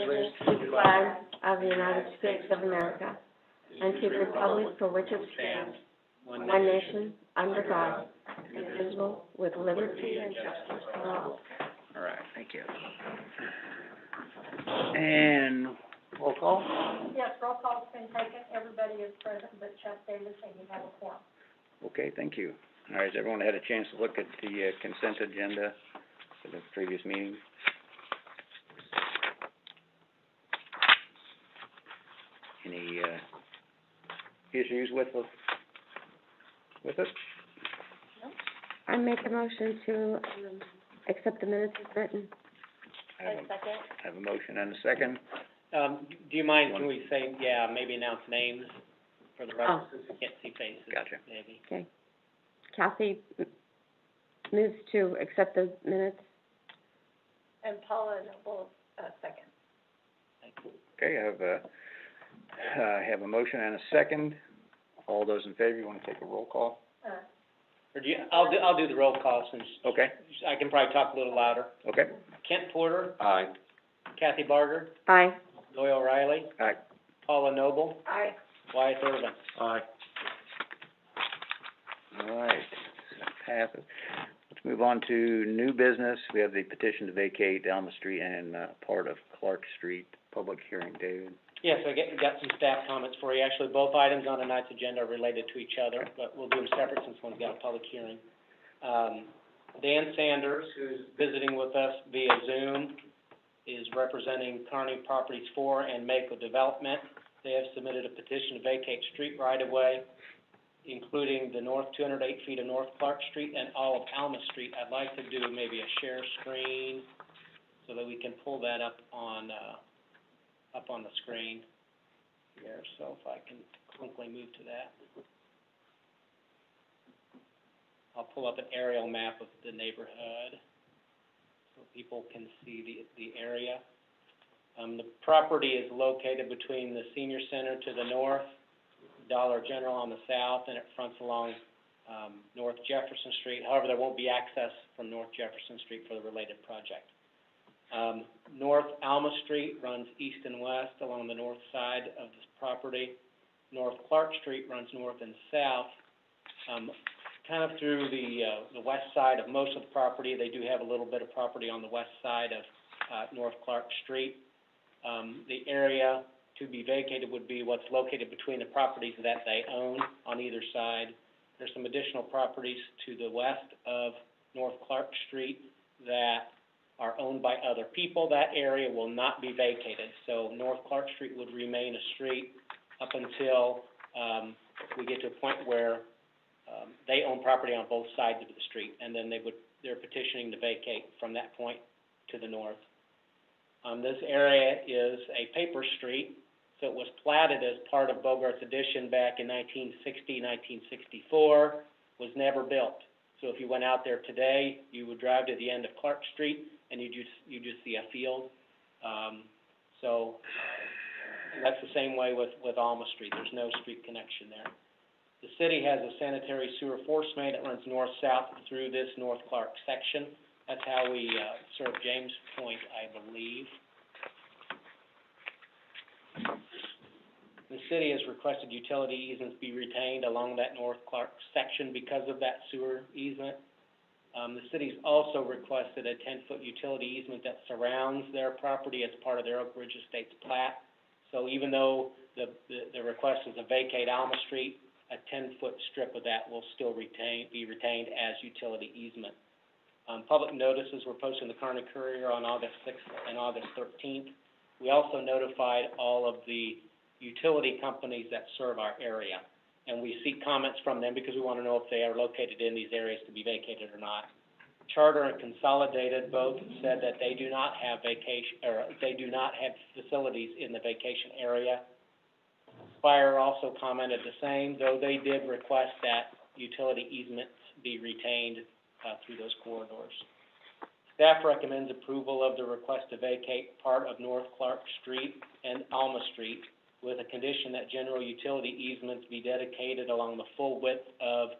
allegiance to the flag of the United States of America and to the republic for which it stands, one nation, under God, indivisible, with liberty and justice for all. All right, thank you. And roll call? Yes, roll call's been taken. Everybody is present, but Chuck Davis, and you have a quorum. Okay, thank you. All right, has everyone had a chance to look at the consent agenda for the previous meeting? Any issues with it? I make a motion to, accept the minutes as written. I have a motion and a second. Do you mind, can we say, maybe announce names for the record, since we can't see faces? Gotcha. Maybe. Okay. Kathy moves to accept the minutes. And Paula will, second. Okay, I have a motion and a second. All those in favor, you want to take a roll call? Or I'll do the roll call since Okay, I can probably talk a little louder. okay. Kent Porter, Aye. Kathy Barger, Aye. Doyle Riley, Aye. Paula Noble, Aye. Wyatt Irvin. Aye. All right, that passes. Let's move on to new business. We have the petition to vacate Alma Street and part of Clark Street. Public hearing, David. Yes, I got some staff comments for you. Actually, both items on tonight's agenda are related to each other, but we'll do them separate since one's got a public hearing. Dan Sanders, who's visiting with us via Zoom, is representing Kearney Properties 4 and Mako Development. They have submitted a petition to vacate street right-of-way, including the north 208 feet of North Clark Street and all of Alma Street. I'd like to do maybe a share screen so that we can pull that up on the screen here. So if I can quickly move to that. I'll pull up an aerial map of the neighborhood so people can see the area. The property is located between the Senior Center to the north, Dollar General on the south, and it fronts along North Jefferson Street. However, there won't be access from North Jefferson Street for the related project. North Alma Street runs east and west along the north side of this property. North Clark Street runs north and south, kind of through the west side of most of the property. They do have a little bit of property on the west side of North Clark Street. The area to be vacated would be what's located between the properties that they own on either side. There's some additional properties to the west of North Clark Street that are owned by other people. That area will not be vacated. So North Clark Street would remain a street up until we get to a point where they own property on both sides of the street, and then they're petitioning to vacate from that point to the north. This area is a paper street, so it was platted as part of Bogart's addition back in 1960, 1964, was never built. So if you went out there today, you would drive to the end of Clark Street, and you just see a field. That's the same way with Alma Street. There's no street connection there. The city has a sanitary sewer force main that runs north-south through this North Clark section. That's how we serve James Point, I believe. The city has requested utility easements be retained along that North Clark section because of that sewer easement. The city's also requested a 10-foot utility easement that surrounds their property as part of their Oak Ridge Estates plat. So even though the request is to vacate Alma Street, a 10-foot strip of that will still be retained as utility easement. Public notices were posted in the Kearney Courier on August 6th and August 13th. We also notified all of the utility companies that serve our area, and we seek comments from them because we want to know if they are located in these areas to be vacated or not. Charter and Consolidated both said that they do not have facilities in the vacation area. Spire also commented the same, though they did request that utility easements be retained through those corridors. Staff recommends approval of the request to vacate part of North Clark Street and Alma Street with a condition that general utility easements be dedicated along the full width of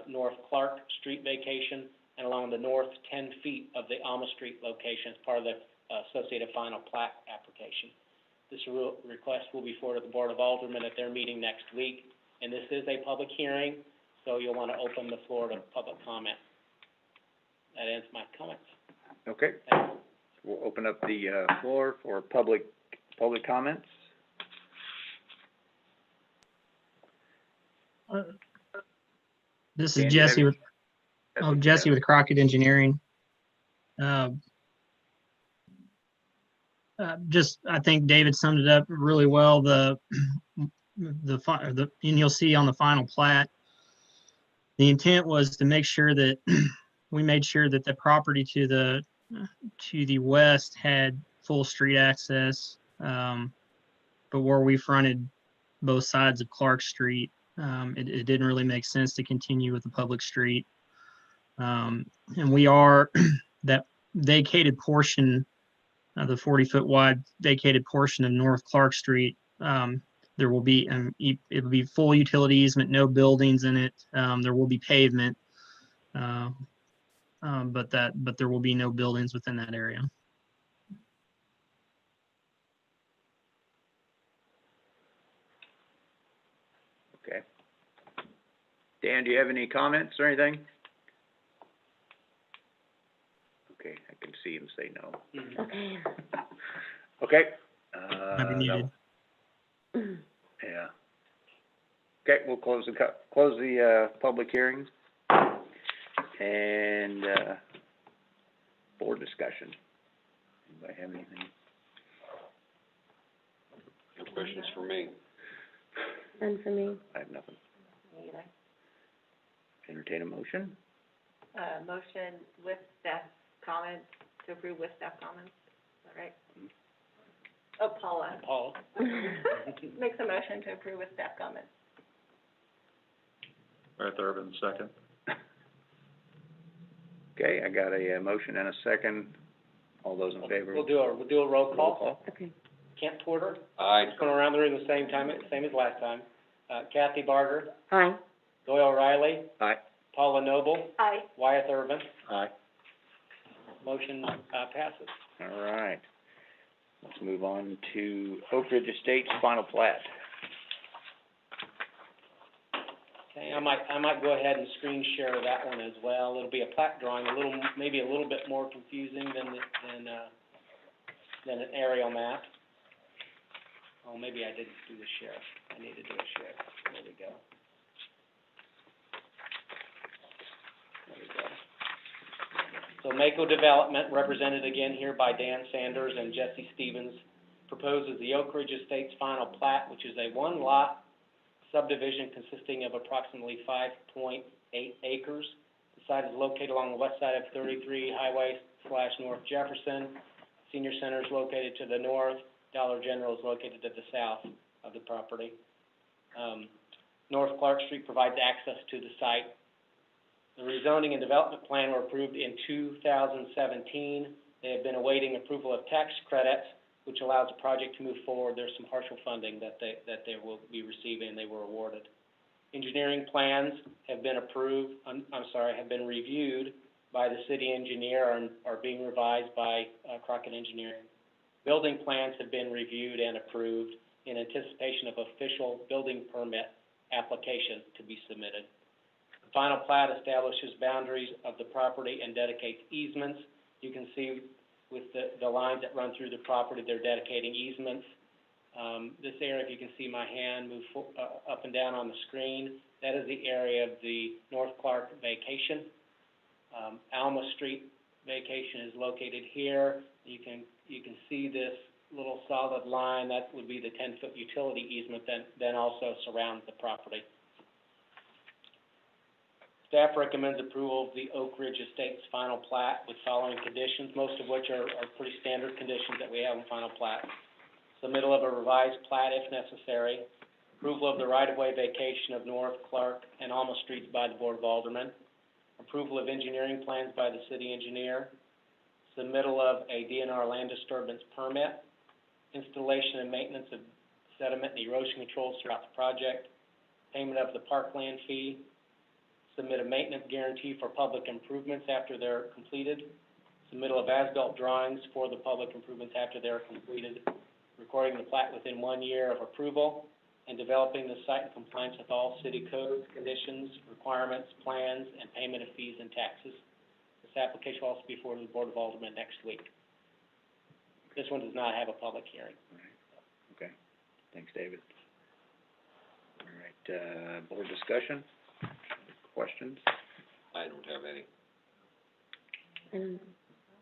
North Clark Street vacation and along the north 10 feet of the Alma Street location as part of the associated final plat application. application. This request will be forwarded to the Board of Aldermen at their meeting next week, and this is a public hearing, so you'll want to open the floor to public comment. That ends my comments. Okay, Thanks. we'll open up the, floor for public comments. This Dan, is do you have Jesse with, Jesse with Crockett Engineering. I think David summed it up really well. And you'll see on the final plat, the intent was to make sure that we made sure that the property to the west had full street access. But where we fronted both sides of Clark Street, it didn't really make sense to continue with the public street. And we are, that vacated portion, the 40-foot wide vacated portion of North Clark Street, there will be, it will be full utility easement, no buildings in it. There will be pavement, but there will be no buildings within that area. Okay. Dan, do you have any comments or anything? Okay, I can see him say no. Mhm. Okay. Okay. Might be needed. Yeah. Okay, we'll close the public hearing. And, board discussion. Anybody have anything? No questions for me. None for me. I have nothing. Entertain a motion? Motion with staff comments, to approve with staff comments, is that right? Oh, Paula Paul? makes a motion to approve with staff comments. Beth Urban, second. Okay, I got a motion and a second. All those in favor? We'll do a roll call. Okay. Kent Porter, Aye. just going around the room the same as last time. Kathy Barger, Aye. Doyle Riley, Aye. Paula Noble, Aye. Wyatt Urban. Aye. Motion, passes. All right. Let's move on to Oak Ridge Estates final plat. Okay, I might go ahead and screen share that one as well. It'll be a plat drawing, maybe a little bit more confusing than an aerial map. Oh, maybe I didn't do the share. I need to do a share. There we go. There we go. So Mako Development, represented again here by Dan Sanders and Jesse Stevens, proposes the Oak Ridge Estates final plat, which is a one-lot subdivision consisting of approximately 5.8 acres. The site is located along the west side of 33 Highway / North Jefferson. Senior Center is located to the north. Dollar General is located to the south of the property. North Clark Street provides access to the site. The rezoning and development plan were approved in 2017. They have been awaiting approval of tax credits, which allows the project to move forward. There's some partial funding that they will be receiving, and they were awarded. Engineering plans have been have been reviewed by the city engineer and are being revised by Crockett Engineering. Building plans have been reviewed and approved in anticipation of official building permit application to be submitted. The final plat establishes boundaries of the property and dedicates easements. You can see with the lines that run through the property, they're dedicating easements. This area, if you can see my hand move up and down on the screen, that is the area of the North Clark vacation. Alma Street vacation is located here. You can see this little solid line, that would be the 10-foot utility easement that then also surrounds the property. Staff recommends approval of the Oak Ridge Estates final plat with following conditions, most of which are pretty standard conditions that we have in final plat. Submittal of a revised plat if necessary, approval of the right-of-way vacation of North Clark and Alma Streets by the Board of Aldermen, approval of engineering plans by the city engineer, submittal of a DNR land disturbance permit, installation and maintenance of sediment and erosion controls throughout the project, payment of the parkland fee, submit a maintenance guarantee for public improvements after they're completed, submittal of as-built drawings for the public improvements after they're completed, recording the plat within 1 year of approval, and developing the site in compliance with all city codes, conditions, requirements, plans, and payment of fees and taxes. This application will also be forwarded to the Board of Aldermen next week. This one does not have a public hearing. Okay, thanks, David. All right, board discussion, questions? I don't have any. And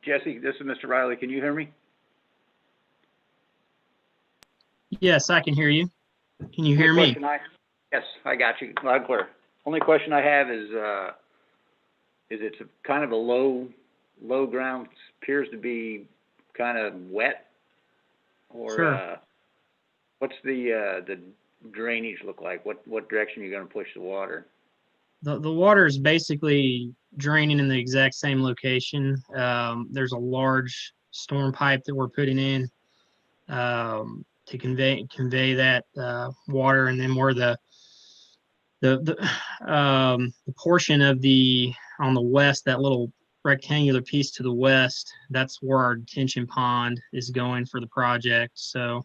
Jesse, this is Mr. Riley, can you hear me? Yes, I can hear you. Can you hear Only me? question yes, I got you, loud and clear. Only question I have is it's a kind of a low ground, appears to be kind of wet, or, Sure. what's the drainage look like? What direction are you gonna push the water? The water is basically draining in the exact same location. There's a large storm pipe that we're putting in to convey that water, and then where the portion of on the west, that little rectangular piece to the west, that's where our detention pond is going for the project. So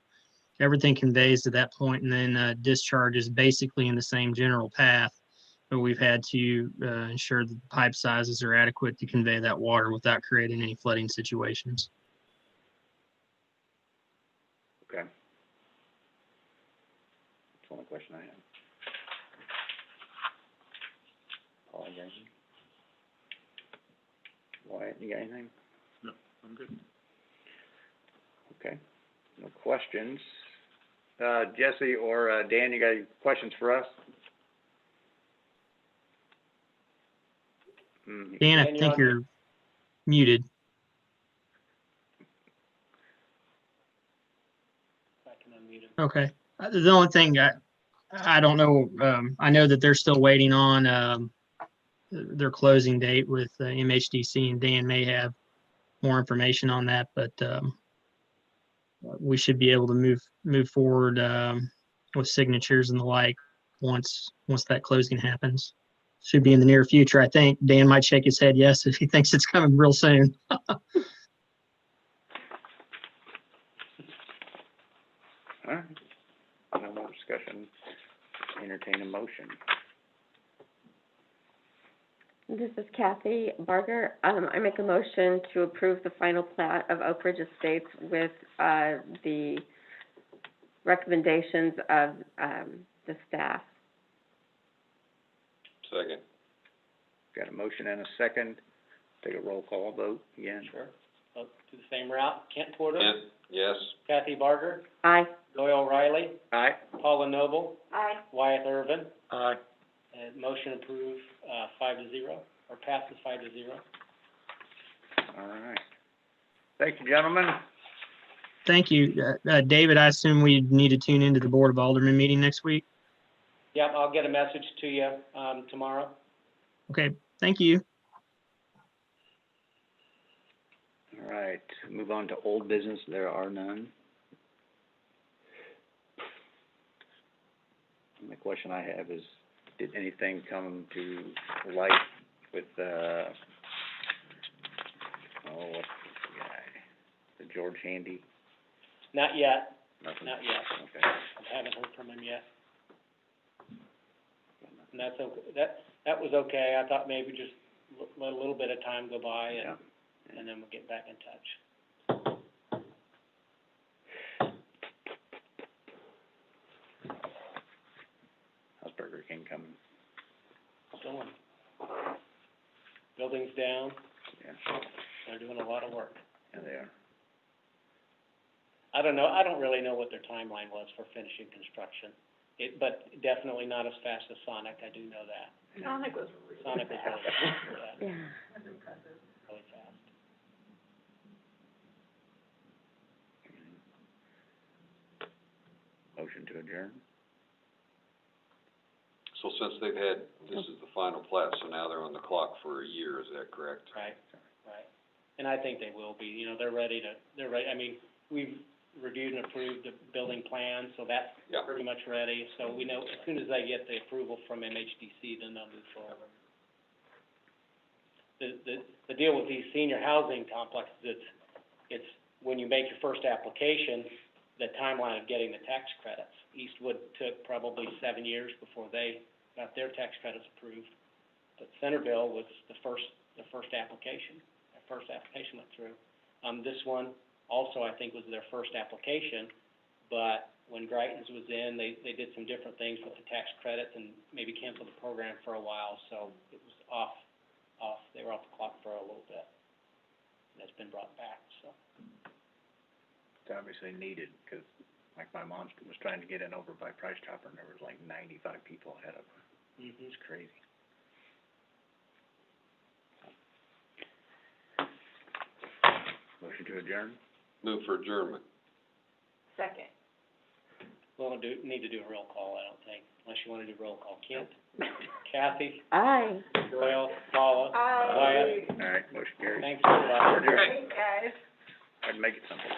everything conveys to that point, and then discharges basically in the same general path. But we've had to ensure that the pipe sizes are adequate to convey that water without creating any flooding situations. Okay. That's the only question I have. Paul, you got anything? Wyatt, you got anything? No, I'm good. Okay, no questions. Jesse or Dan, you got any questions for us? Dan, I Dan, you're think on you're muted. I can unmute him. Okay. The only thing I don't know, I know that they're still waiting on their closing date with MHDC, and Dan may have more information on that, but we should be able to move forward with signatures and the like once that closing happens. Should be in the near future, I think. Dan might shake his head yes if he thinks it's coming real soon. All right, no more discussion, entertain a motion. this is Kathy Barger. I make a motion to approve the final plat of Oak Ridge Estates with, the recommendations of, the staff. Second. Got a motion and a second, take a roll call vote again. Sure. I'll do the same route. Kent Porter? Kent, yes. Kathy Barger? Aye. Doyle Riley? Aye. Paula Noble? Aye. Wyatt Irvin? Aye. And motion approved, 5-0, or passes 5-0. All right. Thank you, gentlemen. Thank you. David, I assume we need to tune into the Board of Aldermen meeting next week? Yep, I'll get a message to you, tomorrow. Okay, thank you. All right, move on to old business, there are none. The question I have is, did anything come to light with, what's the guy, the George Handy? Not yet, Nothing? not yet. Okay. I haven't heard from him yet. And that's okay, that was okay. I thought maybe just let a little bit of time go by Yeah. and then we'll get back in touch. How's Burger King coming? Going. Building's down, Yeah, they're doing a lot of work. yeah, they are. I don't really know what their timeline was for finishing construction. But definitely not as fast as Sonic, I do know that. Sonic was really Sonic was really fast, yeah, Yeah. That's impressive. really fast. Motion to adjourn? So since they've had, this is the final plat, so now they're on the clock for a year, is that correct? Right, right. And I think they will be, you know, they're ready, I mean, we've reviewed and approved the building plan, so that's Yeah. pretty much ready. So we know, as soon as they get the approval from MHDC, then they'll move forward. The deal with these senior housing complexes, it's when you make your first application, the timeline of getting the tax credits. Eastwood took probably 7 years before they got their tax credits approved. But Centerville was the first application. Their first application went through. This one also, I think, was their first application, but when Greitens was in, they did some different things with the tax credits and maybe canceled the program for a while, so it was off, they were off the clock for a little bit. That's been brought back, so. It's obviously needed, 'cause like my mom was trying to get in over by Price Chopper, and there was like 95 people ahead of her. Mm-hmm. It's crazy. Motion to adjourn? Move for adjournment. Second. We don't need to do a roll call, I don't think, unless you wanna do roll call. Kent? Kathy? Aye. Doyle? Paula? Aye. Wyatt? All right, motion carries. Thanks, everybody. Adjourn. Thanks, guys. I'd make it simple.